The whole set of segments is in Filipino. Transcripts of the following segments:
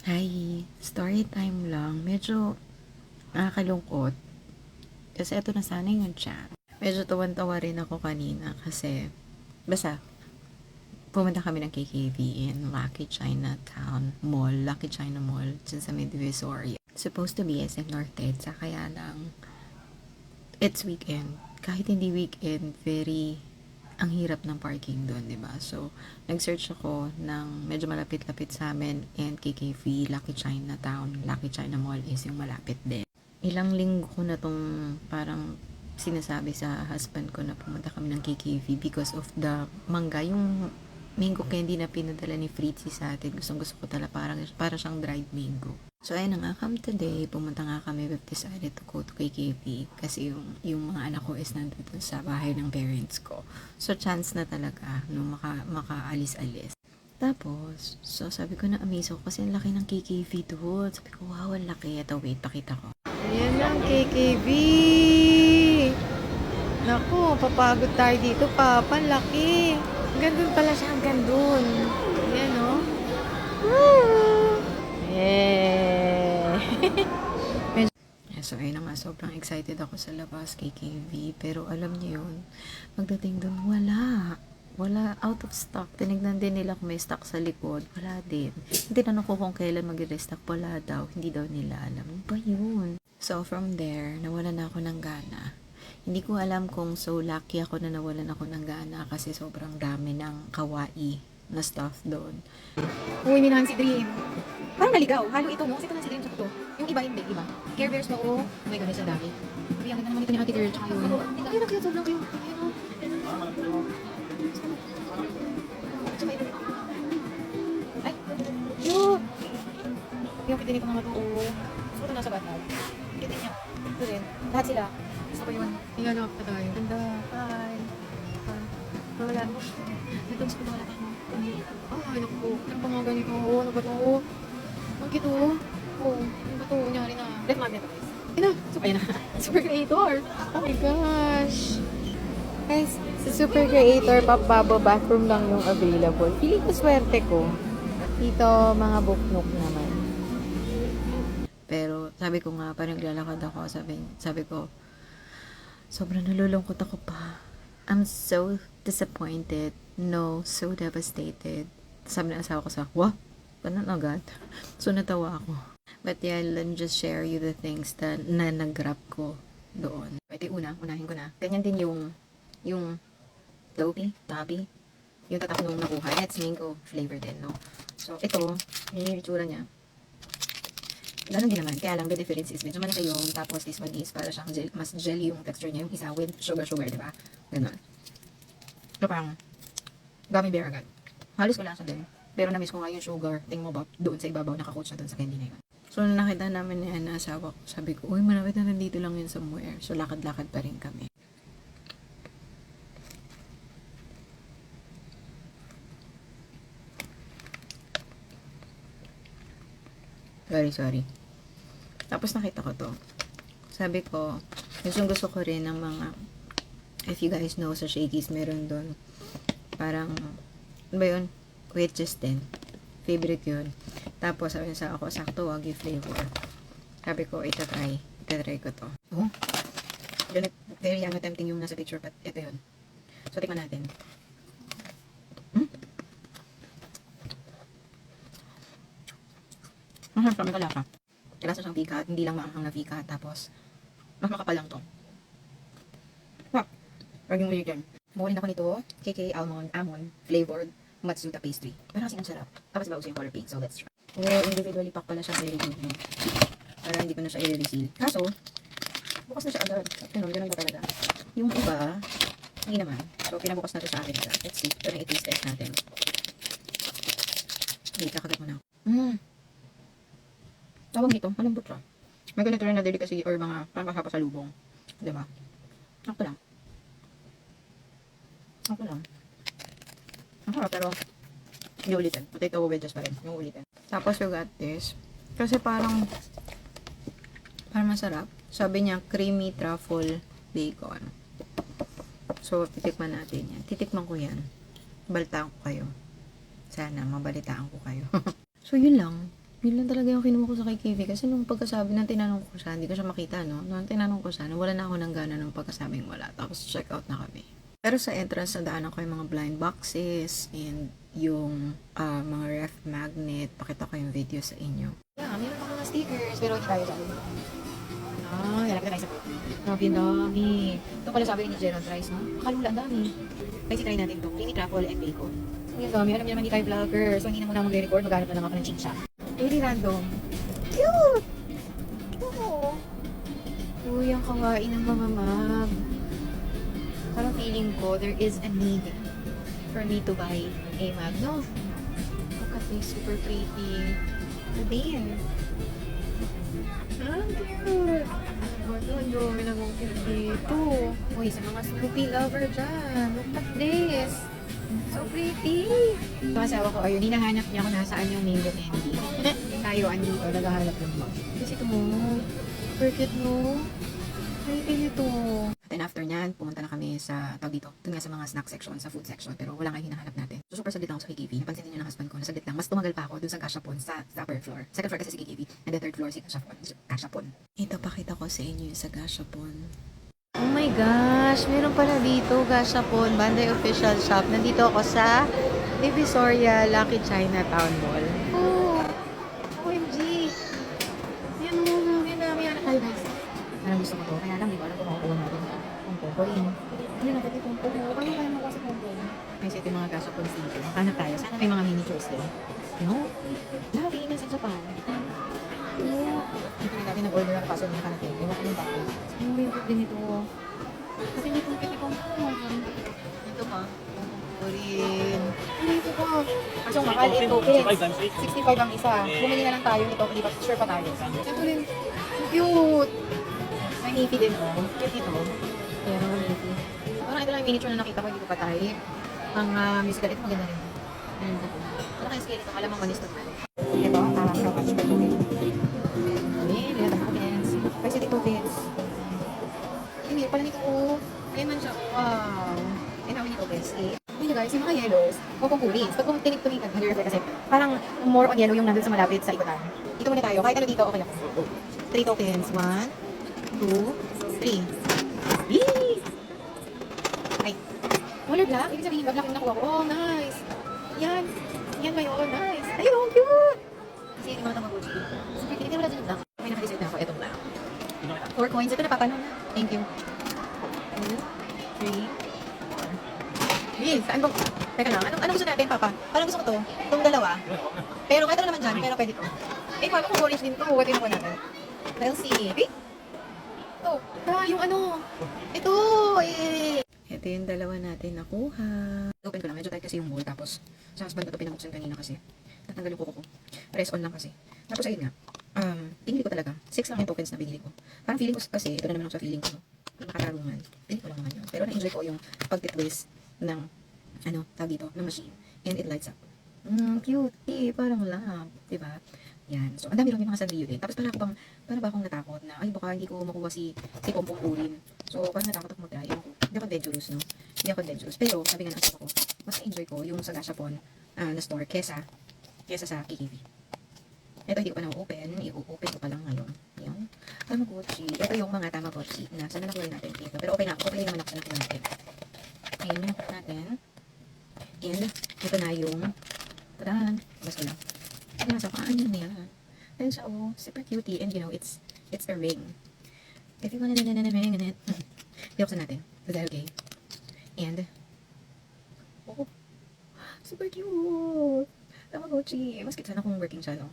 Hi, story time lang. Medyo nakakalungkot. Kasi ito na sana yung chat. Medyo tawan-tawa rin ako kanina kasi basta pumunta kami ng KKV in Lucky Chinatown Mall, Lucky China Mall, dyan sa may Divisoria. Supposed to be SM North EDSA, kaya lang it's weekend. Kahit hindi weekend, very ang hirap ng parking doon, 'di ba? So, nag-search ako ng medyo malapit-lapit sa amin and KKV, Lucky Chinatown, Lucky China Mall is yung malapit din. Ilang linggo ko na tong parang sinasabi sa husband ko na pumunta kami ng KKV because of the mangga, yung mango candy na pinadala ni Fritzy sa atin. Gustong gusto ko talaga, para siyang dried mango. So, ayun na nga, come today, pumunta nga kami, we've decided to go to KKV kasi yung mga anak ko is nandun sa bahay ng parents ko. So, chance na talaga nung makaalis-alis. Tapos, so sabi ko na amaze ako kasi ang laki ng KKV doon. Sabi ko, wow, ang laki. Ito, wait, pakita ko. Ayan ang KKV! Naku, papagod tayo dito, Papa. Laki. Gandun pala siya, gandun. Ayan, oh. Woo! Yeah. So, ayun na nga, sobrang excited ako sa labas, KKV. Pero alam niyo yun, pagdating dun, wala, out of stock. Tinignan din nila kung may stock sa likod. Wala din. Tinanong ko kung kailan mag-restock. Wala daw. Hindi daw nila alam. Ano ba yun? So, from there, nawala na ako ng gana. Hindi ko alam kung so lucky ako na nawalan ako ng gana kasi sobrang dami ng kawaii na stuff doon. Uy, minahan si Dream. Parang naligaw. Halo ito, no? Kasi ito na si Dream sa to. Yung iba, hindi, iba. Care Bears na oh. Oh my goodness, ang dami. Sabi, ang ganda naman ito ni Ate Girl. Tsaka yun. Ayun, ang cute. Sobrang cute. Ayun, oh. Ay, cute. Yung kitinin ko mga to, oh. Gusto ko nasa batag. Kitin niya. Ito rin. Lahat sila. Gusto ko yun. Iyanap na tayo. Ganda. Hi. Wala. Nagtons ko wala tayo. Ay, naku. Ano pa mga ganito? Ano ba to? Ang cute, oh. Oh, ano ba to? Kunyari na. Left magnet, guys. Ayun na. Ayun na. Super Creator. Oh my gosh. Guys, sa Super Creator, Papabo bathroom lang yung available. Feeling ko swerte ko. Dito, mga buknok naman. Pero, sabi ko nga, parang naglalakad ako. Sabi ko, sobrang nalulungkot ako pa. I'm so disappointed. No, so devastated. Sabi ng asawa ko sa, wah, ganun agad. So, natawa ako. But yeah, let me just share you the things na nag-grab ko doon. Ito unahin ko na. Ganyan din yung Toby, yung tatak nung nakuha. It's mango flavor din, no? So, ito, yung itsura niya. Ganun din naman. Kaya lang, the difference is medyo malaki yung, tapos this one is para siyang gel, mas jelly yung texture niya. Yung isa with sugar, diba? Ganun. So, parang, gummy bear agad. Halos wala siya din. Pero na-miss ko nga yung sugar. Tingin mo ba, doon sa ibabaw, nakakoat siya doon sa candy na yun. So, nakita namin na asawa ko. Sabi ko, uy, malapit na nandito lang yun somewhere. So, lakad-lakad pa rin kami. Sorry. Tapos nakita ko to. Sabi ko, gusto ko rin ng mga, if you guys know, sa Shakey's, meron doon. Parang, ano ba yun? Wedges din. Favorite yun. Tapos, sabi sa ako, sakto, wagyu flavor. Sabi ko, itatry ko to. Oh, very tempting yung nasa picture, but ito yun. So, tikman natin. Masarap siya, may kalasa. Kalasa siyang fika, hindi lang maanghang na fika. Tapos, mas makapal lang to. Wap! Laging ulit yan. Bumulin ako nito, KK almond flavored Matsuda pastry. Pero kasi ang sarap. Tapos iba uso yung color pink, so let's try. Individually pack pala siya, very good. Para hindi ko na siya i-reseal. Kaso, bukas na siya agad. Ganun ba talaga? Yung iba, hindi naman. So, pinabukas na to sa akin. Let's see. Ito na i-taste test natin. Okay, kakagat mo na. Tawag dito, malambot siya. May ganito rin na delicacy or mga pangkasapa sa lubong. Diba? Ako lang. Ang harap, pero yung ulitin. Potato wedges pa rin. Yung ulitin. Tapos we got this. Kasi parang masarap. Sabi niya, creamy truffle bacon. So, titikman natin yan. Titikman ko yan. Balitaan ko kayo. Sana, mabalitaan ko kayo. So, yun lang. Yun lang talaga yung kinuha ko sa kay KV kasi nung pagkasabi ng tinanong ko siya, hindi ko siya makita, no? Nung tinanong ko siya, wala na ako ng gana nung pagkasabing wala. Tapos check out na kami. Pero sa entrance, nadaanan ko yung mga blind boxes and yung mga ref magnet. Pakita ko yung video sa inyo. Yeah, meron ako mga stickers, pero hindi tayo sa ano. Ah, lalapit na tayo sa grabe, ang dami. Ito pala sabi ni Gerald Rice, no? Makalula, ang dami. Guys, try natin to. Creamy truffle and bacon. Ang dami. Alam niyo naman, hindi tayo vlogger. So, hindi na muna mag-record. Maghanap na lang ako ng chicha. Really random. Cute! Oo. Uy, ang kawain ng mga mag. Parang feeling ko, there is a need for me to buy a mag. No? Look at this. Super pretty. Din. Ang cute. Ang dami na mong cute dito. Uy, sa mga Snoopy lover dyan. Look at this. So pretty. Yung asawa ko, ayun, hinahanap niya kung nasaan yung mango candy. Tayo, andito, naghahanap ng mag. Kasi ito mo, super cute mo. Pretty nito. Then after nyan, pumunta na kami sa, tawag dito, dun nga sa mga snack section, sa food section, pero wala nga hinahanap natin. So super saglit lang ako sa KKV. Napansin din yun ng husband ko, nasaglit lang. Mas tumagal pa ako dun sa Gashapon, sa upper floor. Second floor kasi si KKV, and the third floor si Gashapon. Ito, pakita ko sa inyo yung sa Gashapon. Oh my gosh, meron pala dito, Gashapon, Banday Official Shop. Nandito ako sa Divisoria, Lucky Chinatown Mall. Oh, OMG. Yan mo, yan dami yan. Ay, guys. Parang gusto ko to, kaya lang, di ba alam kung makukuha natin. Pumpo, yun ang pati pumpo. Paano kaya makuha sa pumpo? May set yung mga Gashapons dito. Hanap tayo. Sana may mga miniatures din. No? Lagi na sa Japan. Hindi natin nag-order ang kaso ng kanapin. Ewan ko yung bago. Ano yung food din ito? Kasi hindi kong pwede kong ito pa. Rin. Ano ito pa? Kaso mahal ito. 65 ang isa. Bumili na lang tayo nito. Hindi pa sure pa tayo. Ito rin. Cute! May nipi din oh. Cute ito. Kaya naman nipi. Parang ito lang yung miniature na nakita ko. Hindi ko pa tayo. Ang musical. Ito maganda rin. Ano kaya scale ito? Alam mo manis ito. Ito, kapatch pa ito. Kasi dito, Vince. Hindi, pala nito, oh. Ayan man siya. Wow. Ayan namin nito, Vince. Hindi guys, yung mga yellows, pupupulins. Pag kung tinig-tumitan, nag-refer kasi parang more on yellow yung nandun sa malapit sa ikutan. Dito muna tayo. Kahit ano dito, okay ako. 3 tokens. 1, 2, 3. Yee! Ay. Color black? Ibig sabihin, black yung nakuha ko. Oh, nice. Yan. Yan ba yun? Nice. Ayun, oh, cute. Kasi yung mga tamaguchi. Super cute. Hindi wala dyan yung black. May naka-decide na ako. Itong black. 4 coins. Ito napapano na. Thank you. 2, 3, 4. Yes, saan bang... Teka lang, anong gusto natin, Papa? Parang gusto ko to. Itong dalawa. Pero kahit ano naman dyan, pero pwede to. Eh, paano kung orange din to? What yung natin? Let's see. Wait. Ito. Yung ano. Ito. Eh. Ito yung dalawa natin nakuha. Open ko lang. Medyo tight kasi yung bowl. Tapos, sa husband ko ito pinabuksan kanina kasi. Natanggal yung kuko ko. Press on lang kasi. Tapos ayun nga. Pinili ko talaga. 6 lang yung tokens na binili ko. Parang feeling ko kasi, ito na naman ako sa feeling ko. Nakatarungan. Pinili ko lang naman yun. Pero na-enjoy ko yung pag-twist ng, ano, tawag dito, ng machine. And it lights up. Cute. Eh, parang lamp. Diba? Yan. So, ang dami lang yung mga Sanrio din. Tapos para ba akong natakot na, ay, baka hindi ko makuha si Pompong Purin. So, parang natakot ako mag-try. Hindi ako adventurous, no? Hindi ako adventurous. Pero, sabi nga ng asawa ko, mas enjoy ko yung sa Gashapon na store kesa sa KKV. Ito hindi ko pa na-open. I-open ko pa lang ngayon. Yan. Tamagotchi. Ito yung mga Tamagotchi na sana nakuha natin dito. Pero okay na. Okay naman ako sa nakuha natin. Ayun, nakuha natin. And, ito na yung tadaan. Basta lang. Yan, sa paan yun yan. Ayun siya, oh, super cutie. And you know, it's a ring. If you wanna ring on it, pinuksan natin. Is that okay? And, oh, super cute. Tamagotchi. Mas cute sana kung working siya, no?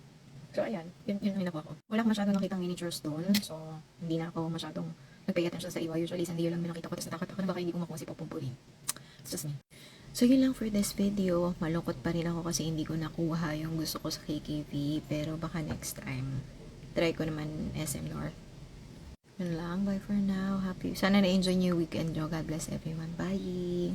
So, ayan. Yun yung nakuha ko. Wala akong masyadong nakitang miniatures doon. So, hindi na ako masyadong nag-pay attention sa iba. Usually, sandiyo lang nakita ko. Tapos natakot ako na baka hindi ko makuha si Popompuri. It's just me. So, yun lang for this video. Malungkot pa rin ako kasi hindi ko nakuha yung gusto ko sa KKV. Pero baka next time. Try ko naman SM North. Yun lang. Bye for now. Happy. Sana na-enjoy niyo yung weekend nyo. God bless everyone. Bye!